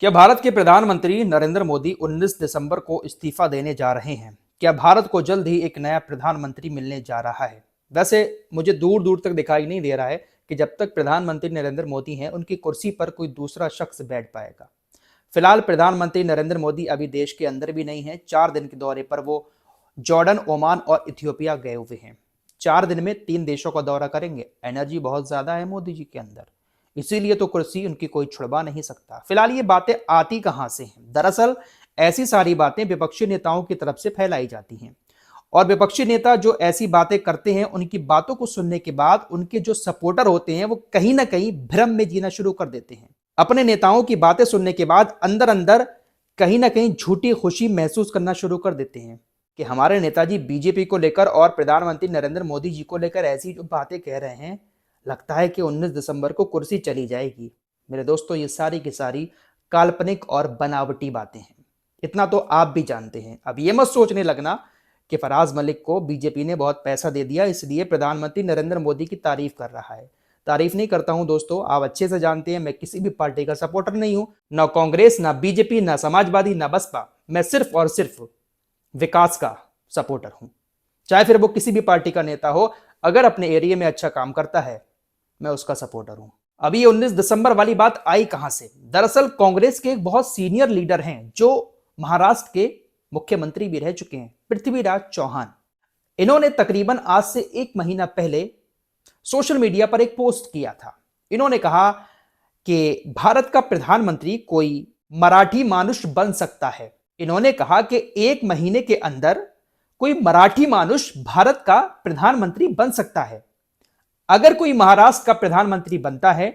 क्या भारत के प्रधानमंत्री नरेंद्र मोदी 19 दिसंबर को इस्तीफा देने जा रहे हैं? क्या भारत को जल्द ही एक नया प्रधानमंत्री मिलने जा रहा है? वैसे मुझे दूर दूर तक दिखाई नहीं दे रहा है कि जब तक प्रधानमंत्री नरेंद्र मोदी हैं उनकी कुर्सी पर कोई दूसरा शख्स बैठ पाएगा। फिलहाल प्रधानमंत्री नरेंद्र मोदी अभी देश के अंदर भी नहीं है। 4 दिन के दौरे पर वो जॉर्डन, ओमान और इथियोपिया गए हुए हैं। 4 दिन में 3 देशों का दौरा करेंगे। एनर्जी बहुत ज्यादा है मोदी जी के अंदर, इसीलिए तो कुर्सी उनकी कोई छुड़वा नहीं सकता। फिलहाल ये बातें आती कहां से हैं? दरअसल ऐसी सारी बातें विपक्षी नेताओं की तरफ से फैलाई जाती हैं और विपक्षी नेता जो ऐसी बातें करते हैं उनकी बातों को सुनने के बाद उनके जो सपोर्टर होते हैं वो कहीं ना कहीं भ्रम में जीना शुरू कर देते हैं। अपने नेताओं की बातें सुनने के बाद अंदर अंदर कहीं ना कहीं झूठी खुशी महसूस करना शुरू कर देते हैं कि हमारे नेताजी बीजेपी को लेकर और प्रधानमंत्री नरेंद्र मोदी जी को लेकर ऐसी जो बातें कह रहे हैं, लगता है कि 19 दिसंबर को कुर्सी चली जाएगी। मेरे दोस्तों, ये सारी की सारी काल्पनिक और बनावटी बातें हैं। इतना तो आप भी जानते हैं। अब ये मत सोचने लगना कि फराज मलिक को बीजेपी ने बहुत पैसा दे दिया इसलिए प्रधानमंत्री नरेंद्र मोदी की तारीफ कर रहा है। तारीफ नहीं करता हूं दोस्तों, आप अच्छे से जानते हैं मैं किसी भी पार्टी का सपोर्टर नहीं हूं, ना कांग्रेस, ना बीजेपी, ना समाजवादी, ना बसपा। मैं सिर्फ और सिर्फ विकास का सपोर्टर हूं। चाहे फिर वो किसी भी पार्टी का नेता हो, अगर अपने एरिया में अच्छा काम करता है मैं उसका सपोर्टर हूं। अभी ये 19 दिसंबर वाली बात आई कहां से? दरअसल कांग्रेस के एक बहुत सीनियर लीडर हैं जो महाराष्ट्र के मुख्यमंत्री भी रह चुके हैं, पृथ्वीराज चौहान। इन्होंने तकरीबन आज से 1 महीना पहले सोशल मीडिया पर एक पोस्ट किया था। इन्होंने कहा कि भारत का प्रधानमंत्री कोई मराठी मानुष बन सकता है। इन्होंने कहा कि 1 महीने के अंदर कोई मराठी मानुष भारत का प्रधानमंत्री बन सकता है। अगर कोई महाराष्ट्र का प्रधानमंत्री बनता है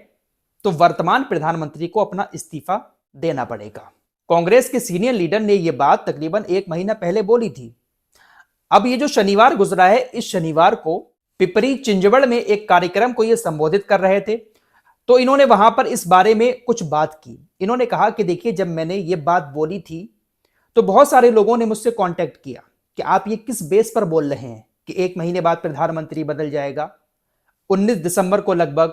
तो वर्तमान प्रधानमंत्री को अपना इस्तीफा देना पड़ेगा। कांग्रेस के सीनियर लीडर ने यह बात तकरीबन 1 महीना पहले बोली थी। अब ये जो शनिवार गुजरा है, इस शनिवार को पिपरी चिंचवड़ में एक कार्यक्रम को ये संबोधित कर रहे थे, तो इन्होंने वहां पर इस बारे में कुछ बात की। इन्होंने कहा कि देखिए, जब मैंने ये बात बोली थी तो बहुत सारे लोगों ने मुझसे कांटेक्ट किया कि आप ये किस बेस पर बोल रहे हैं कि 1 महीने बाद प्रधानमंत्री बदल जाएगा, 19 दिसंबर को लगभग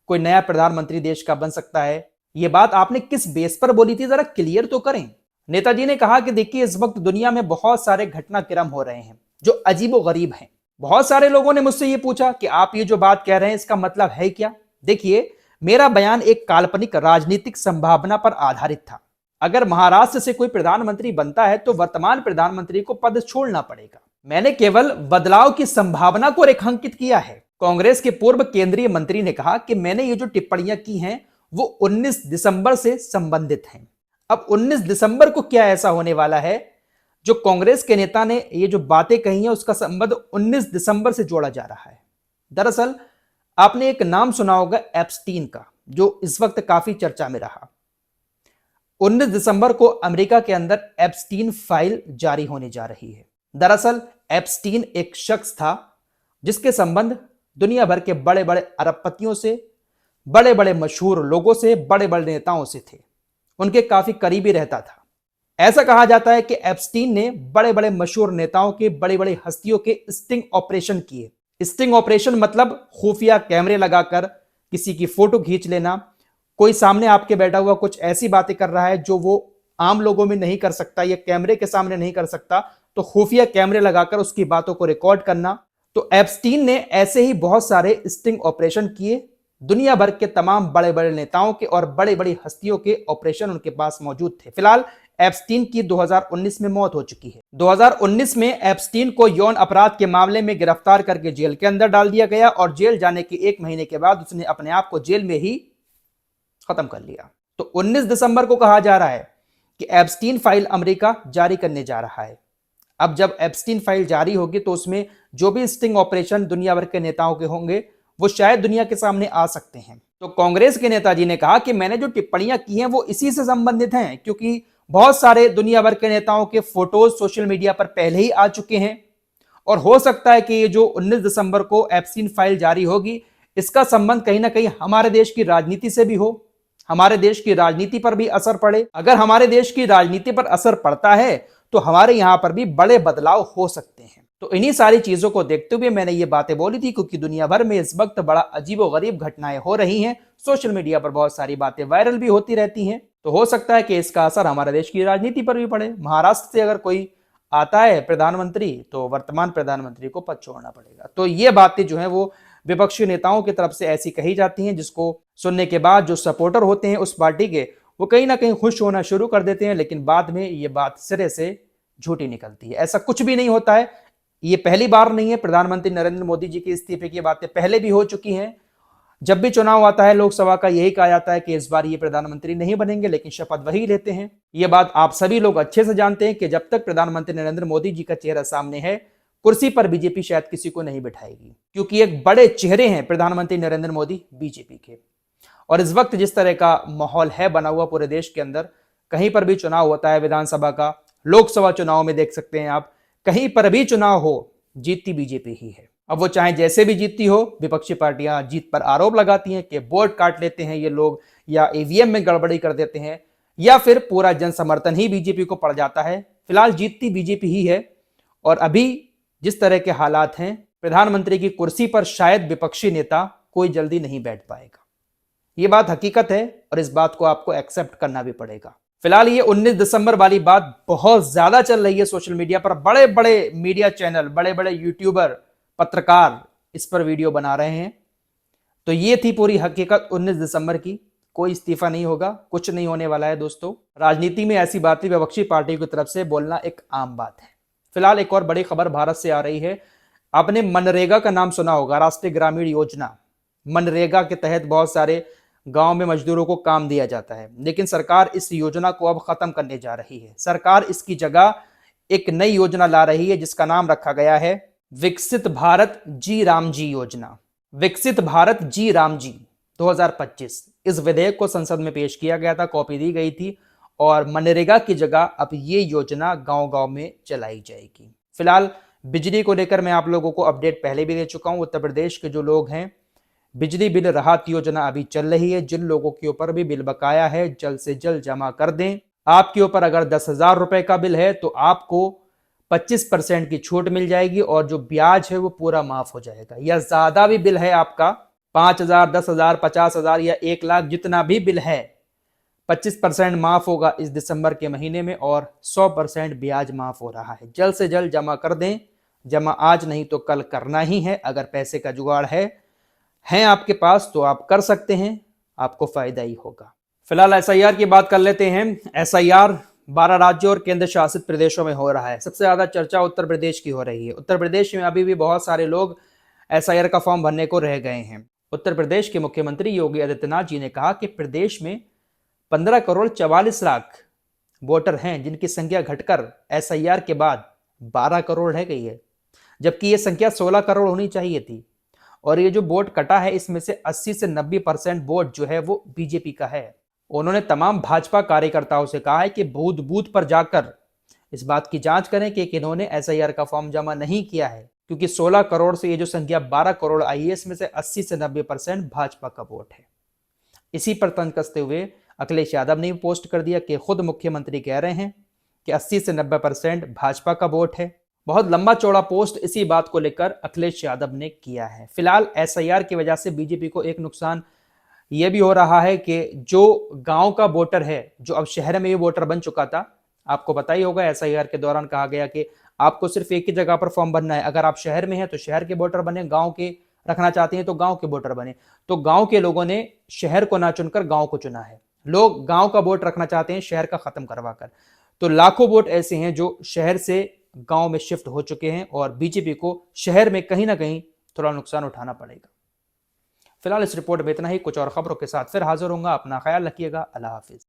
कोई नया प्रधानमंत्री देश का बन सकता है। यह बात आपने किस बेस पर बोली थी, जरा क्लियर तो करें। नेताजी ने कहा कि देखिए, इस वक्त दुनिया में बहुत सारे घटनाक्रम हो रहे हैं जो अजीबोगरीब हैं। बहुत सारे लोगों ने मुझसे यह पूछा कि आप ये जो बात कह रहे हैं इसका मतलब है क्या? देखिए, मेरा बयान एक काल्पनिक राजनीतिक संभावना पर आधारित था। अगर महाराष्ट्र से कोई प्रधानमंत्री बनता है तो वर्तमान प्रधानमंत्री को पद छोड़ना पड़ेगा। मैंने केवल बदलाव की संभावना को रेखांकित किया है। कांग्रेस के पूर्व केंद्रीय मंत्री ने कहा कि मैंने ये जो टिप्पणियां की हैं वो 19 दिसंबर से संबंधित हैं। अब 19 दिसंबर को क्या ऐसा होने वाला है जो कांग्रेस के नेता ने ये जो बातें कही हैं उसका संबंध 19 दिसंबर से जोड़ा जा रहा है? दरअसल आपने एक नाम सुना होगा एप्स्टीन का, जो इस वक्त काफी चर्चा में रहा। 19 दिसंबर को अमेरिका के अंदर एप्स्टीन फाइल जारी होने जा रही है। दरअसल एप्स्टीन एक शख्स था जिसके संबंध दुनिया भर के बड़े बड़े अरबपतियों से, बड़े बड़े मशहूर लोगों से, बड़े बड़े नेताओं से थे। उनके काफी करीबी रहता था। ऐसा कहा जाता है कि एप्स्टीन ने बड़े बड़े मशहूर नेताओं के, बड़ी बड़ी हस्तियों के स्टिंग ऑपरेशन किए। स्टिंग ऑपरेशन मतलब खुफिया कैमरे लगाकर किसी की फोटो खींच लेना। कोई सामने आपके बैठा हुआ कुछ ऐसी बातें कर रहा है जो वो आम लोगों में नहीं कर सकता या कैमरे के सामने नहीं कर सकता, तो खुफिया कैमरे लगाकर उसकी बातों को रिकॉर्ड करना। तो एप्स्टीन ने ऐसे ही बहुत सारे स्टिंग ऑपरेशन किए। दुनिया भर के तमाम बड़े बड़े नेताओं के और बड़ी बड़ी हस्तियों के ऑपरेशन उनके पास मौजूद थे। फिलहाल एप्स्टीन की 2019 में मौत हो चुकी है। 2019 में एप्स्टीन को यौन अपराध के मामले में गिरफ्तार करके जेल के अंदर डाल दिया गया और जेल जाने के 1 महीने के बाद उसने अपने आप को जेल में ही खत्म कर लिया। तो 19 दिसंबर को कहा जा रहा है कि एप्स्टीन फाइल अमेरिका जारी करने जा रहा है। अब जब एप्स्टीन फाइल जारी होगी तो उसमें जो भी स्टिंग ऑपरेशन दुनिया भर के नेताओं के होंगे वो शायद दुनिया के सामने आ सकते हैं। तो कांग्रेस के नेताजी ने कहा कि मैंने जो टिप्पणियां की हैं वो इसी से संबंधित हैं, क्योंकि बहुत सारे दुनिया भर के नेताओं के फोटोज सोशल मीडिया पर पहले ही आ चुके हैं और हो सकता है कि ये जो 19 दिसंबर को एप्स्टीन फाइल जारी होगी इसका संबंध कहीं ना कहीं हमारे देश की राजनीति से भी हो, हमारे देश की राजनीति पर भी असर पड़े। अगर हमारे देश की राजनीति पर असर पड़ता है तो हमारे यहां पर भी बड़े बदलाव हो सकते हैं। तो इन्हीं सारी चीजों को देखते हुए मैंने ये बातें बोली थी, क्योंकि दुनिया भर में इस वक्त बड़ा अजीबोगरीब घटनाएं हो रही हैं। सोशल मीडिया पर बहुत सारी बातें वायरल भी होती रहती हैं। तो हो सकता है कि इसका असर हमारे देश की राजनीति पर भी पड़े। महाराष्ट्र से अगर कोई आता है प्रधानमंत्री तो वर्तमान प्रधानमंत्री को पद छोड़ना पड़ेगा। तो ये बातें जो है वो विपक्षी नेताओं की तरफ से ऐसी कही जाती हैं, जिसको सुनने के बाद जो सपोर्टर होते हैं उस पार्टी के, वो कहीं ना कहीं खुश होना शुरू कर देते हैं, लेकिन बाद में ये बात सिरे से झूठी निकलती है। ऐसा कुछ भी नहीं होता है। ये पहली बार नहीं है। प्रधानमंत्री नरेंद्र मोदी जी के इस्तीफे की बातें पहले भी हो चुकी हैं। जब भी चुनाव आता है लोकसभा का, यही कहा जाता है कि इस बार ये प्रधानमंत्री नहीं बनेंगे, लेकिन शपथ वही लेते हैं। ये बात आप सभी लोग अच्छे से जानते हैं कि जब तक प्रधानमंत्री नरेंद्र मोदी जी का चेहरा सामने है, कुर्सी पर बीजेपी शायद किसी को नहीं बिठाएगी, क्योंकि एक बड़े चेहरे हैं प्रधानमंत्री नरेंद्र मोदी बीजेपी के। और इस वक्त जिस तरह का माहौल है बना हुआ पूरे देश के अंदर, कहीं पर भी चुनाव होता है विधानसभा का, लोकसभा चुनाव में देख सकते हैं आप, कहीं पर भी चुनाव हो, जीतती बीजेपी ही है। अब वो चाहे जैसे भी जीतती हो, विपक्षी पार्टियां जीत पर आरोप लगाती हैं कि वोट काट लेते हैं ये लोग, या ईवीएम में गड़बड़ी कर देते हैं, या फिर पूरा जन समर्थन ही बीजेपी को पड़ जाता है। फिलहाल जीतती बीजेपी ही है। और अभी जिस तरह के हालात हैं, प्रधानमंत्री की कुर्सी पर शायद विपक्षी नेता कोई जल्दी नहीं बैठ पाएगा। ये बात हकीकत है और इस बात को आपको एक्सेप्ट करना भी पड़ेगा। फिलहाल ये 19 दिसंबर वाली बात बहुत ज्यादा चल रही है सोशल मीडिया पर। बड़े बड़े मीडिया चैनल, बड़े बड़े यूट्यूबर, पत्रकार इस पर वीडियो बना रहे हैं। तो ये थी पूरी हकीकत 19 दिसंबर की। कोई इस्तीफा नहीं होगा, कुछ नहीं होने वाला है दोस्तों। राजनीति में ऐसी बातें विपक्षी पार्टी की तरफ से बोलना एक आम बात है। फिलहाल एक और बड़ी खबर भारत से आ रही है। आपने मनरेगा का नाम सुना होगा, राष्ट्रीय ग्रामीण योजना। मनरेगा के तहत बहुत सारे गांव में मजदूरों को काम दिया जाता है, लेकिन सरकार इस योजना को अब खत्म करने जा रही है। सरकार इसकी जगह एक नई योजना ला रही है, जिसका नाम रखा गया है विकसित भारत जी राम जी योजना। विकसित भारत जी राम जी 2025। इस विधेयक को संसद में पेश किया गया था, कॉपी दी गई थी, और मनरेगा की जगह अब ये योजना गांव गांव में चलाई जाएगी। फिलहाल बिजली को लेकर मैं आप लोगों को अपडेट पहले भी दे चुका हूं। उत्तर प्रदेश के जो लोग हैं, बिजली बिल राहत योजना अभी चल रही है। जिन लोगों के ऊपर भी बिल बकाया है, जल्द से जल्द जमा कर दें। आपके ऊपर अगर 10,000 रुपए का बिल है तो आपको 25% की छूट मिल जाएगी, और जो ब्याज है वो पूरा माफ हो जाएगा। या ज्यादा भी बिल है आपका, 5,000, 10,000, 50,000 या 1,00,000, जितना भी बिल है, 25% माफ होगा इस दिसंबर के महीने में, और 100% ब्याज माफ हो रहा है। जल्द से जल्द जमा कर दें। जमा आज नहीं तो कल करना ही है। अगर पैसे का जुगाड़ है आपके पास तो आप कर सकते हैं, आपको फायदा ही होगा। फिलहाल एसआईआर की बात कर लेते हैं। एसआईआर 12 राज्यों और केंद्र शासित प्रदेशों में हो रहा है। सबसे ज्यादा चर्चा उत्तर प्रदेश की हो रही है। उत्तर प्रदेश में अभी भी बहुत सारे लोग एसआईआर का फॉर्म भरने को रह गए हैं। उत्तर प्रदेश के मुख्यमंत्री योगी आदित्यनाथ जी ने कहा कि प्रदेश में 15 करोड़ 44 लाख वोटर हैं, जिनकी संख्या घटकर एसआईआर के बाद 12 करोड़ रह गई है, जबकि यह संख्या 16 करोड़ होनी चाहिए थी। और ये जो वोट कटा है, इसमें से 80 से 90% वोट जो है वो बीजेपी का है। उन्होंने तमाम भाजपा कार्यकर्ताओं से कहा है कि बूथ बूथ पर जाकर इस बात की जांच करें कि इन्होंने एसआईआर का फॉर्म जमा नहीं किया है, क्योंकि 16 करोड़ से ये जो संख्या 12 करोड़ आई है, इसमें से 80 से 90% भाजपा का वोट है। इसी पर तंज कसते हुए अखिलेश यादव ने पोस्ट कर दिया कि खुद मुख्यमंत्री कह रहे हैं कि 80 से 90% भाजपा का वोट है। बहुत लंबा चौड़ा पोस्ट इसी बात को लेकर अखिलेश यादव ने किया है। फिलहाल एसआईआर की वजह से बीजेपी को एक नुकसान यह भी हो रहा है कि जो गांव का वोटर है, जो अब शहर में ये वोटर बन चुका था, आपको पता ही होगा एसआईआर के दौरान कहा गया कि आपको सिर्फ एक ही जगह पर फॉर्म भरना है। अगर आप शहर में हैं तो शहर के वोटर बने, गांव के रखना चाहते हैं तो गांव के वोटर बने। तो गांव के लोगों ने शहर को ना चुनकर गांव को चुना है। लोग गांव का वोट रखना चाहते हैं शहर का खत्म करवा कर। तो लाखों वोट ऐसे हैं जो शहर से गांव में शिफ्ट हो चुके हैं, और बीजेपी को शहर में कहीं ना कहीं थोड़ा नुकसान उठाना पड़ेगा। फिलहाल इस रिपोर्ट में इतना ही। कुछ और खबरों के साथ फिर हाजिर होऊंगा। अपना ख्याल रखिएगा। अल्लाह हाफिज।